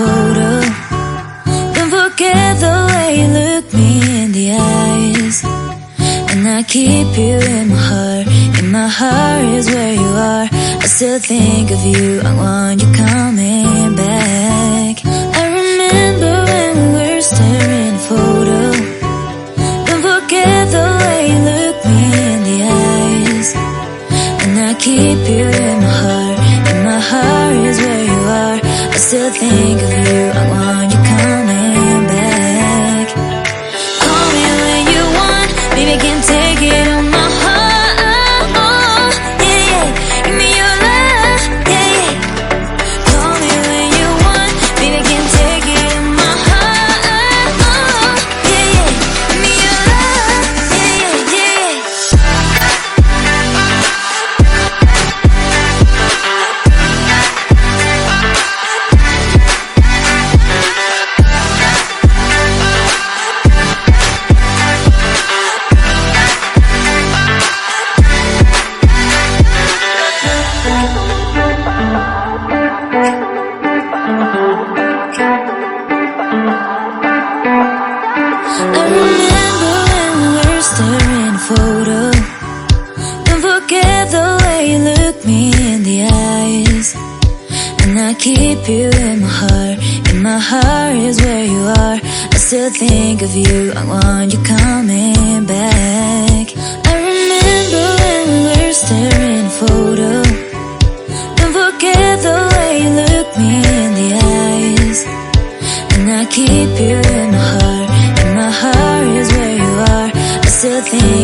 photo. Don't forget the way you look me in the eyes. And I keep you in my heart. In my heart is where you are. I still think of you. I want you coming back. I remember when we were staring at a photo. Don't forget the way you look me in the eyes. And I keep you in my heart. In my heart is where you are. I still think of you. I want you coming back. Call me when you want. Baby, can't take it on my heart. Yeah, yeah. Give me your love. Yeah, yeah. Call me when you want. Baby, can't take it on my heart. Yeah, yeah. Give me your love. Yeah, yeah, yeah. I remember when we were staring at a photo. Don't forget the way you look me in the eyes. And I keep you in my heart. In my heart is where you are. I still think of you. I want you coming back. I remember when we were staring at a photo. Don't forget the way you look me in the eyes. And I keep you in my heart. In my heart is where you are. I still think